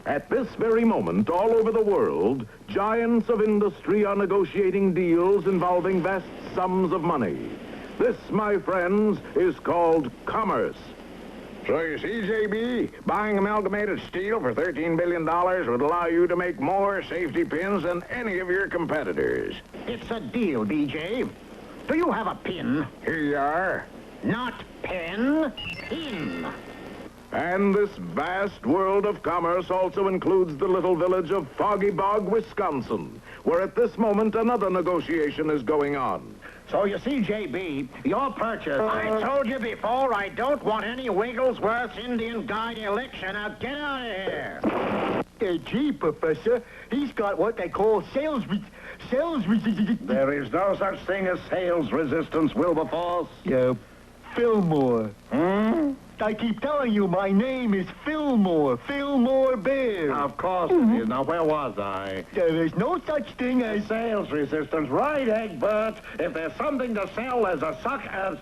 At this very moment, all over the world, giants of industry are negotiating deals involving vast sums of money. This, my friends, is called commerce. So you see, JB, buying amalgamated steel for $13 billion would allow you to make more safety pins than any of your competitors. It's a deal, BJ. Do you have a pin? Here you are. Not pen, pin. And this vast world of commerce also includes the little village of Foggy Bog, Wisconsin, where at this moment another negotiation is going on. So you see, JB, your purchase... I told you before, I don't want any Wigglesworth Indian Guide election. Now get out of here. Gee, Professor, he's got what they call sales resistance. There is no such thing as sales resistance, Wilberforce. Fillmore. I keep telling you, my name is Fillmore Bear. Of course it is. Now, where was I? There's no such thing as... Sales resistance, right, Egbert? If there's something to sell, there's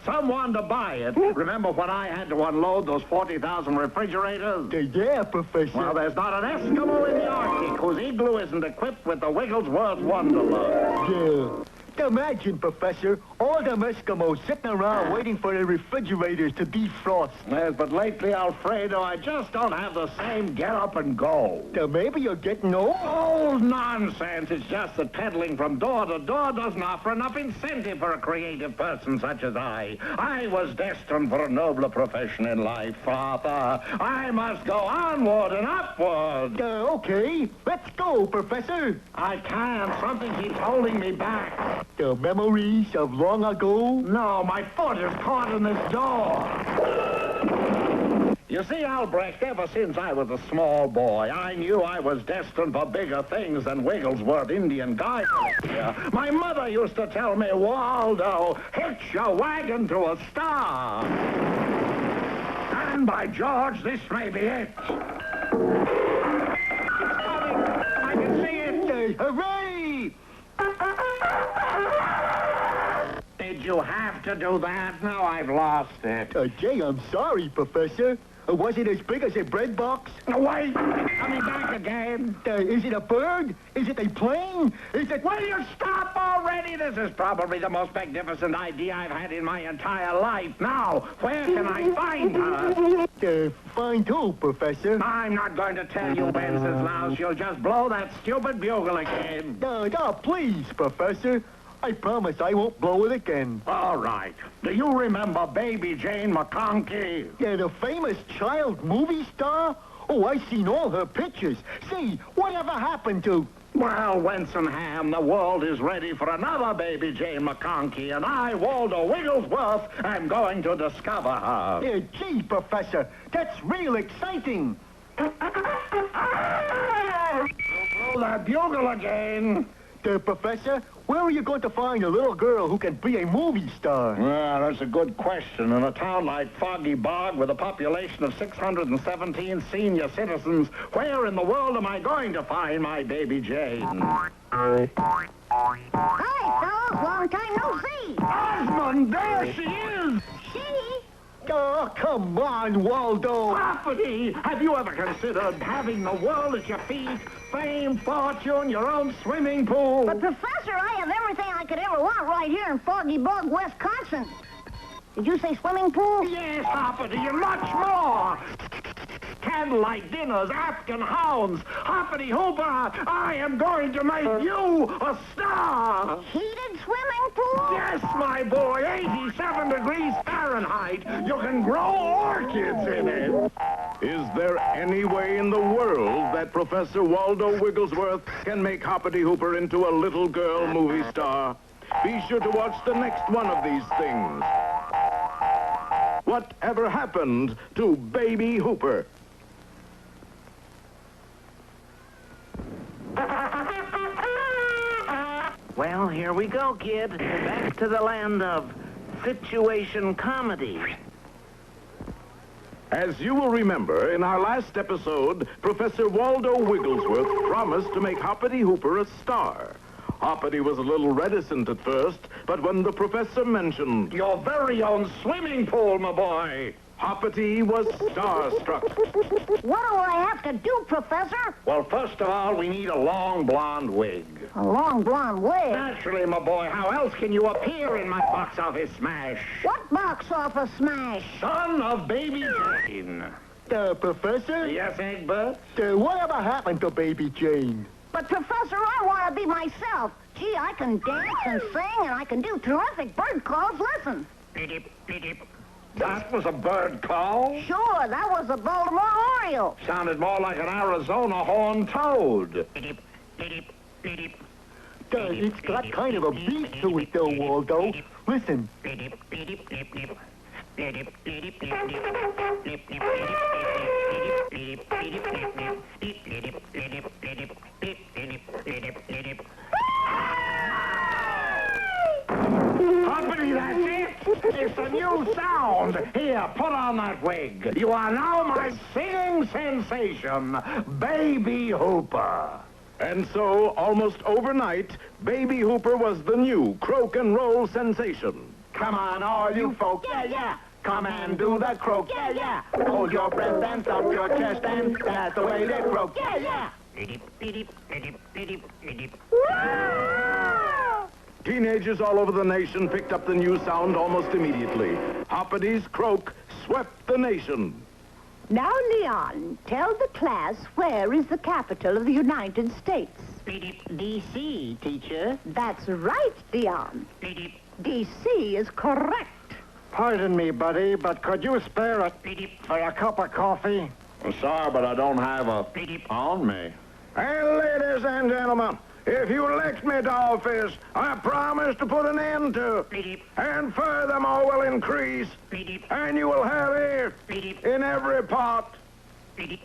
someone to buy it. Remember when I had to unload those 40,000 refrigerators? Yeah, Professor. Well, there's not an Eskimo in the Arctic whose igloo isn't equipped with the Wigglesworth Wonderlust. Yeah. Imagine, Professor, all them Eskimos sitting around waiting for their refrigerators to defrost. Yes, but lately, Alfredo, I just don't have the same get up and go. Maybe you're getting old. Oh, nonsense. It's just that peddling from door to door doesn't offer enough incentive for a creative person such as I. I was destined for a nobler profession in life, Father. I must go onward and upward. Okay, let's go, Professor. I can't. Something keeps holding me back. The memories of long ago? No, my foot is caught in this door. You see, Albrecht, ever since I was a small boy, I knew I was destined for bigger things than Wigglesworth Indian Guide. My mother used to tell me, Waldo, hitch your wagon to a star. And by George, this may be it. It's coming. I can see it. Hooray! Did you have to do that? Now I've lost it. Jay, I'm sorry, Professor. Was it as big as a bread box? Wait! Coming back again. Is it a bird? Is it a plane? Is it... Will you stop already? This is probably the most magnificent idea I've had in my entire life. Now, where can I find her? Find who, Professor? I'm not going to tell you, Wenceslas. You'll just blow that stupid bugle again. No, please, Professor. I promise I won't blow it again. All right. Do you remember Baby Jane McConkey? Yeah, the famous child movie star? Oh, I've seen all her pictures. Say, whatever happened to... Well, Wensenham, the world is ready for another Baby Jane McConkey, and I, Waldo Wigglesworth, am going to discover her. Yeah, gee, Professor, that's real exciting. Blow that bugle again. Professor, where are you going to find a little girl who can be a movie star? Well, that's a good question. In a town like Foggy Bog with a population of 617 senior citizens, where in the world am I going to find my Baby Jane? Hi, fellas. Long time no see. Osmond, there she is! She? Oh, come on, Waldo. Hoppity! Have you ever considered having the world at your feet? Fame, fortune, your own swimming pool? But, Professor, I have everything I could ever want right here in Foggy Bog, Wisconsin. Did you say swimming pool? Yes, Hoppity, and much more. Candlelight dinners, Afghan hounds, Hoppity Hooper, I am going to make you a star. Heated swimming pool? Yes, my boy, 87 degrees Fahrenheit. You can grow orchids in it. Is there any way in the world that Professor Waldo Wigglesworth can make Hoppity Hooper into a little girl movie star? Be sure to watch the next one of these things. Whatever happened to Baby Hooper? Well, here we go, kid. Back to the land of situation comedy. As you will remember, in our last episode, Professor Waldo Wigglesworth promised to make Hoppity Hooper a star. Hoppity was a little reticent at first, but when the professor mentioned Your very own swimming pool, my boy. Hoppity was starstruck. What do I have to do, Professor? Well, first of all, we need a long blonde wig. A long blonde wig. Naturally, my boy, how else can you appear in my box office smash? What box office smash? Son of Baby Jane. Professor? Yes, Egbert? Whatever happened to Baby Jane? But, Professor, I want to be myself. Gee, I can dance and sing, and I can do terrific bird calls. Listen. That was a bird call? Sure, that was a Baltimore Oriole. Sounded more like an Arizona horned toad. It's got kind of a beat to it, though, Waldo. Listen. Hoppity, that's it. It's a new sound. Here, put on that wig. You are now my singing sensation, Baby Hooper. And so, almost overnight, Baby Hooper was the new croak and roll sensation. Come on, all you folk. Yeah, yeah. Come and do the croak. Yeah, yeah. Hold your breath and stomp your chest, and that's the way they croak. Yeah, yeah. Teenagers all over the nation picked up the new sound almost immediately. Hoppity's croak swept the nation. Now, Leon, tell the class where is the capital of the United States. D.C., teacher. That's right, Leon. D.C. is correct. Pardon me, buddy, but could you spare a cup of coffee? I'm sorry, but I don't have a on me. And ladies and gentlemen, if you elect me to office, I promise to put an end to, and furthermore will increase, and you will have air in every pot. You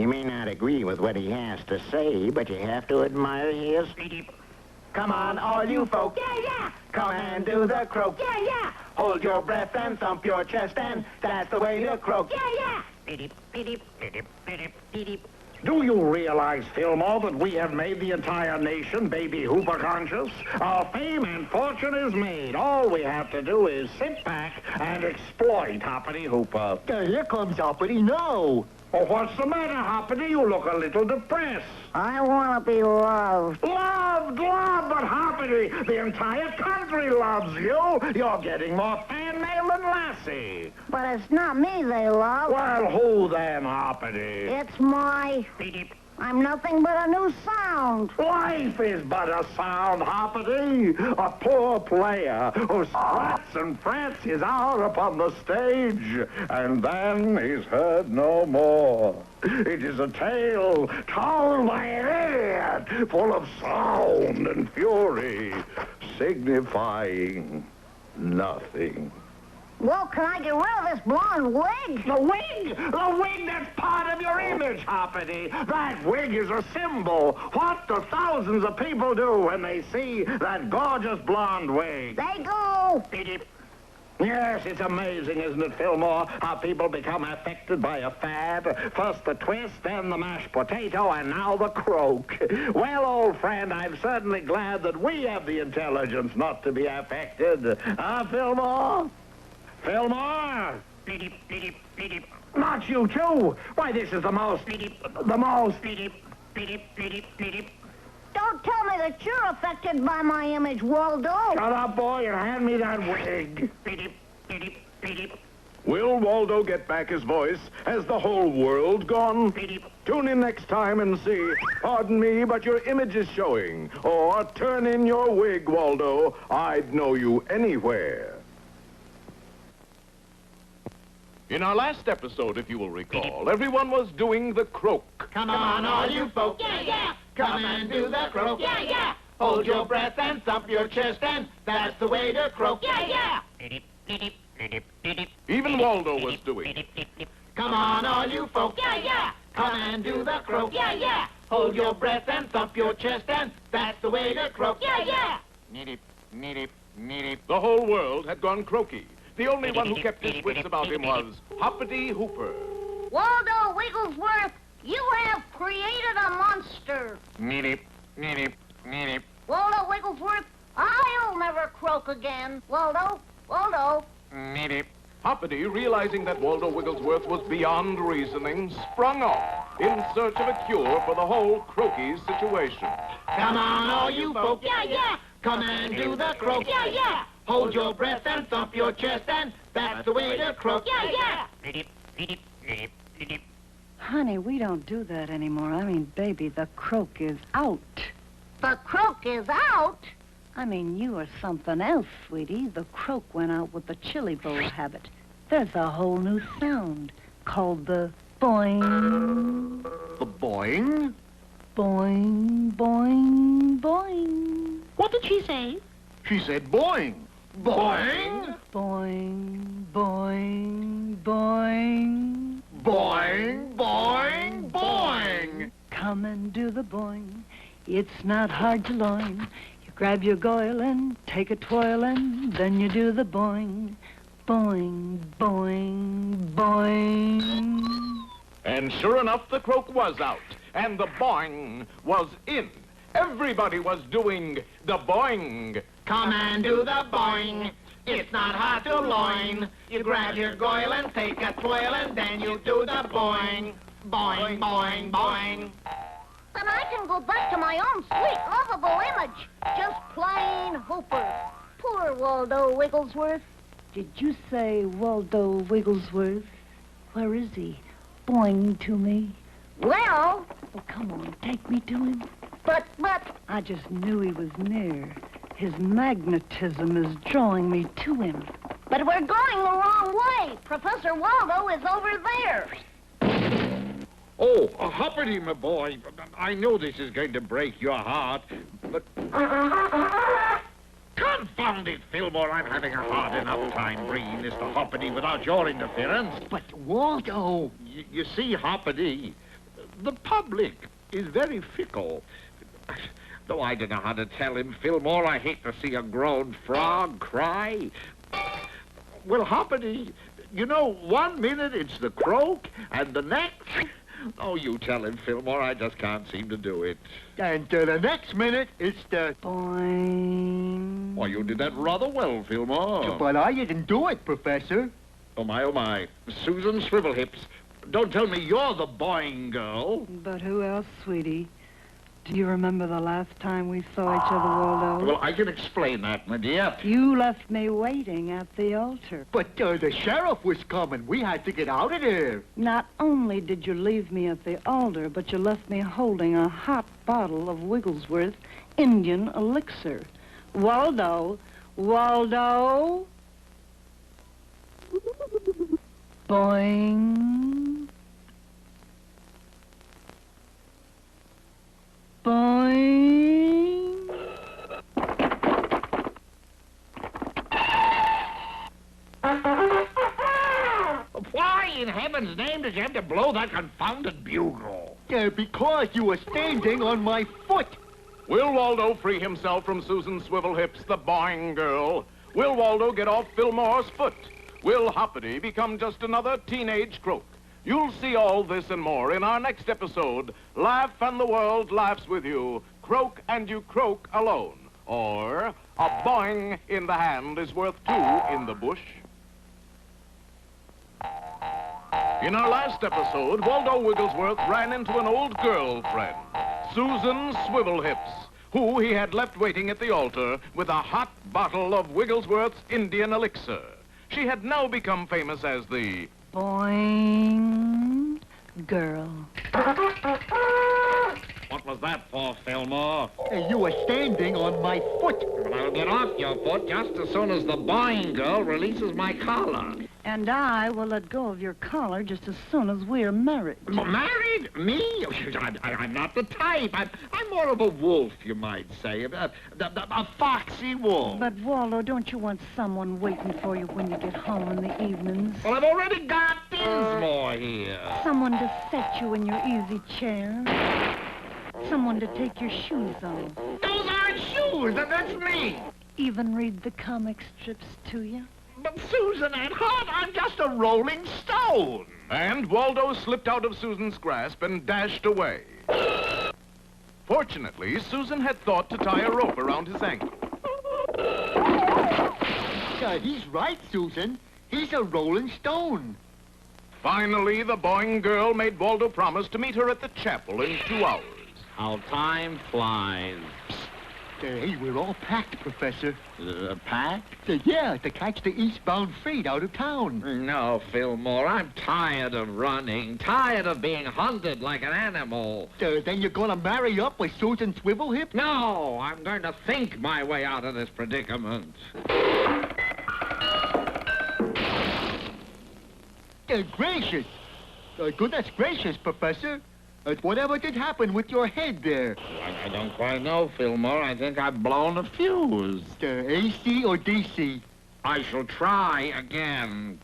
may not agree with what he has to say, but you have to admire his... Come on, all you folk. Yeah, yeah. Come and do the croak. Yeah, yeah. Hold your breath and thump your chest, and that's the way to croak. Yeah, yeah. Do you realize, Fillmore, that we have made the entire nation Baby Hooper conscious? Our fame and fortune is made. All we have to do is sit back and exploit Hoppity Hooper. Here comes Hoppity now. Oh, what's the matter, Hoppity? You look a little depressed. I want to be loved. Loved, but Hoppity, the entire country loves you. You're getting more fan mail than Lassie. But it's not me they love. Well, who then, Hoppity? It's my... I'm nothing but a new sound. Life is but a sound, Hoppity. A poor player who struts and frets his hour upon the stage, and then is heard no more. It is a tale told by an idiot, full of sound and fury, signifying nothing. Well, can I get rid of this blonde wig? The wig? The wig that's part of your image, Hoppity. That wig is a symbol. What do thousands of people do when they see that gorgeous blonde wig? They go. Yes, it's amazing, isn't it, Fillmore, how people become affected by a fad? First the twist, then the mashed potato, and now the croak. Well, old friend, I'm certainly glad that we have the intelligence not to be affected. Huh, Fillmore? Fillmore! Not you, too! Why, this is the most... Don't tell me that you're affected by my image, Waldo. Shut up, boy, and hand me that wig. Will Waldo get back his voice? Has the whole world gone? Tune in next time and see, pardon me, but your image is showing. Or turn in your wig, Waldo. I'd know you anywhere. In our last episode, if you will recall, everyone was doing the croak. Come on, all you folk. Yeah, yeah. Come and do the croak. Yeah, yeah. Hold your breath and thump your chest, and that's the way to croak. Yeah, yeah. Even Waldo was doing it. Come on, all you folk. Yeah, yeah. Come and do the croak. Yeah, yeah. Hold your breath and thump your chest, and that's the way to croak. Yeah, yeah. Nitty, nitty, nitty. The whole world had gone croaky. The only one who kept his wits about him was Hoppity Hooper. Waldo Wigglesworth, you have created a monster. Nitty, nitty, nitty. Waldo Wigglesworth, I'll never croak again. Waldo, Waldo. Nitty. Hoppity, realizing that Waldo Wigglesworth was beyond reasoning, sprung off in search of a cure for the whole croaky situation. Come on, all you folk. Yeah, yeah. Come and do the croak. Yeah, yeah. Hold your breath and thump your chest, and that's the way to croak. Yeah, yeah. Honey, we don't do that anymore. I mean, baby, the croak is out. The croak is out. I mean, you are something else, sweetie. The croak went out with the chili bowl habit. There's a whole new sound called the boing. The boing? Boing, boing, boing. What did she say? She said boing. Boing? Boing, boing, boing. Boing, boing, boing. Come and do the boing. It's not hard to learn. You grab your goil and take a twirl, and then you do the boing. Boing, boing, boing. And sure enough, the croak was out, and the boing was in. Everybody was doing the boing. Come and do the boing. It's not hard to loin. You grab your goil and take a twirl, and then you do the boing. Boing, boing, boing. Then I can go back to my own sweet, lovable image. Just plain Hooper. Poor Waldo Wigglesworth. Did you say Waldo Wigglesworth? Where is he? Boing to me. Well, Oh, come on, take me to him. but, I just knew he was near. His magnetism is drawing me to him. but we're going the wrong way. Professor Waldo is over there. Oh, Hoppity, my boy. I know this is going to break your heart, but... Confound it, Fillmore. I'm having a hard enough time bringing this to Hoppity without your interference. But, Waldo... You see, Hoppity, the public is very fickle. Though I don't know how to tell him, Fillmore, I hate to see a grown frog cry. Well, Hoppity, you know, 1 minute it's the croak, and the next... Oh, you tell him, Fillmore, I just can't seem to do it. And the next minute, it's the... Boing. Why, you did that rather well, Fillmore. But I didn't do it, Professor. Oh, my, oh, my. Susan Swivelhips, don't tell me you're the boing girl. But who else, sweetie? Do you remember the last time we saw each other, Waldo? Well, I can explain that, my dear. You left me waiting at the altar. But the sheriff was coming. We had to get out of there. Not only did you leave me at the altar, but you left me holding a hot bottle of Wigglesworth Indian elixir. Waldo! Waldo! Boing. Boing. Why in heaven's name did you have to blow that confounded bugle? Because you were standing on my foot. Will Waldo free himself from Susan Swivelhips, the boing girl? Will Waldo get off Fillmore's foot? Will Hoppity become just another teenage croak? You'll see all this and more in our next episode, Laugh and the World Laughs with You, Croak and You Croak Alone. Or, a boing in the hand is worth two in the bush. In our last episode, Waldo Wigglesworth ran into an old girlfriend, Susan Swivelhips, who he had left waiting at the altar with a hot bottle of Wigglesworth's Indian elixir. She had now become famous as the Boing. Girl. What was that for, Fillmore? You were standing on my foot. Well, I'll get off your foot just as soon as the boing girl releases my collar. And I will let go of your collar just as soon as we're married. Married? Me? I'm not the type. I'm more of a wolf, you might say. A foxy wolf. But, Waldo, don't you want someone waiting for you when you get home in the evenings? Well, I've already got Dinsmore here. Someone to set you in your easy chair? Someone to take your shoes off. Those aren't shoes, and that's me. Even read the comic strips to you. But Susan, at heart, I'm just a rolling stone. And Waldo slipped out of Susan's grasp and dashed away. Fortunately, Susan had thought to tie a rope around his ankle. He's right, Susan. He's a rolling stone. Finally, the boing girl made Waldo promise to meet her at the chapel in 2 hours. How time flies. Hey, we're all packed, Professor. Packed? Yeah, to catch the eastbound freight out of town. No, Fillmore, I'm tired of running, tired of being hunted like an animal. Then you're gonna marry up with Susan Swivelhip? No, I'm going to think my way out of this predicament. Gracious! Goodness gracious, Professor. Whatever did happen with your head there? I don't quite know, Fillmore. I think I've blown a fuse. AC or DC? I shall try again.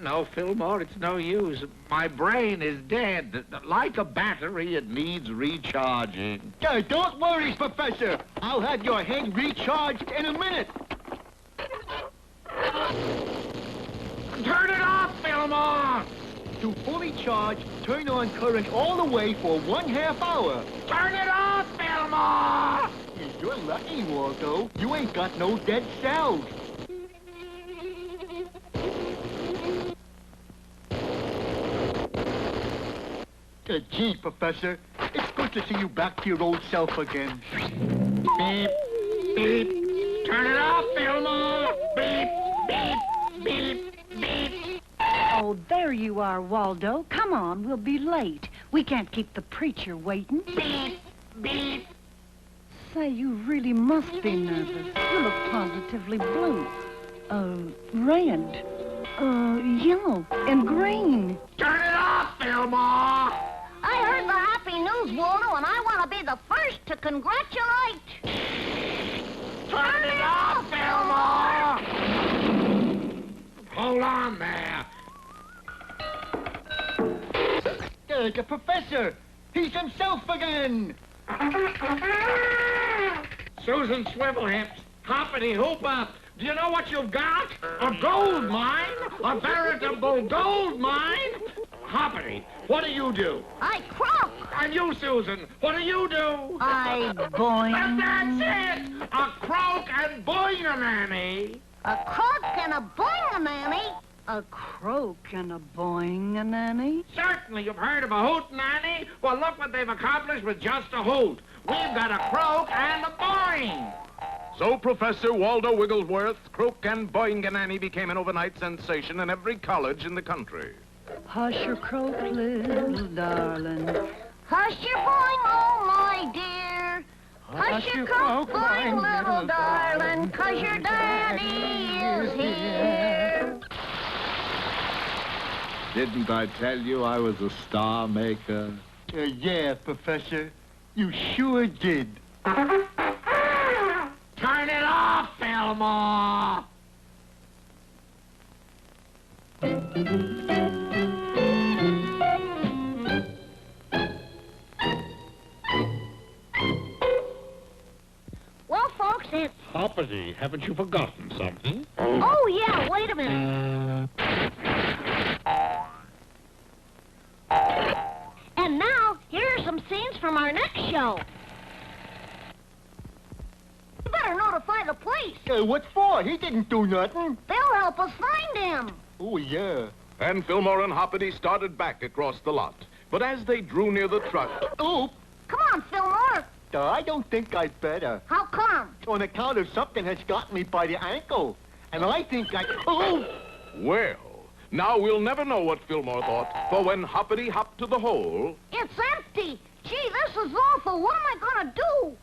No, Fillmore, it's no use. My brain is dead. Like a battery, it needs recharging. Don't worry, Professor. I'll have your head recharged in a minute. Turn it off, Fillmore! To fully charge, turn on current all the way for 1/2 hour. Turn it off, Fillmore! You're lucky, Waldo. You ain't got no dead cells. Gee, Professor, it's good to see you back to your old self again. Beep, beep. Turn it off, Fillmore! Beep, beep, beep, beep. Oh, there you are, Waldo. Come on, we'll be late. We can't keep the preacher waiting. Beep, beep. Say, you really must be nervous. You look positively blue. Red. Yellow and green. Turn it off, Fillmore! I heard the happy news, Waldo, and I want to be the first to congratulate. Turn it off, Fillmore! Hold on there. The Professor! He's himself again! Susan Swivelhips, Hoppity Hooper, do you know what you've got? A gold mine? A veritable gold mine? Hoppity, what do you do? I croak. And you, Susan, what do you do? I boing. And that's it! A croak and boing-a-nanny. A croak and a boing-a-nanny. A croak and a boing, a nanny. Certainly, you've heard of a hoot nanny. Well, look what they've accomplished with just a hoot. We've got a croak and a boing. So Professor Waldo Wigglesworth, Croak and Boingananny became an overnight sensation in every college in the country. Hush your croak, little darling. Hush your boing, oh my dear. Hush your croak, boing, little darling, 'cause your daddy is here. Didn't I tell you I was a star maker? Yeah, Professor. You sure did. Turn it off, Fillmore! Well, folks, it's... Hoppity, haven't you forgotten something? Oh, yeah, wait a minute. And now, here are some scenes from our next show. You better notify the police. What for? He didn't do nothing. They'll help us find him. Oh, yeah. And Fillmore and Hoppity started back across the lot. But as they drew near the truck, Oh, Come on, Fillmore. I don't think I'd better. How come? On account of something has got me by the ankle. And I think Oh! well, now we'll never know what Fillmore thought, for when Hoppity hopped to the hole, It's empty. Gee, this is awful. What am I gonna do?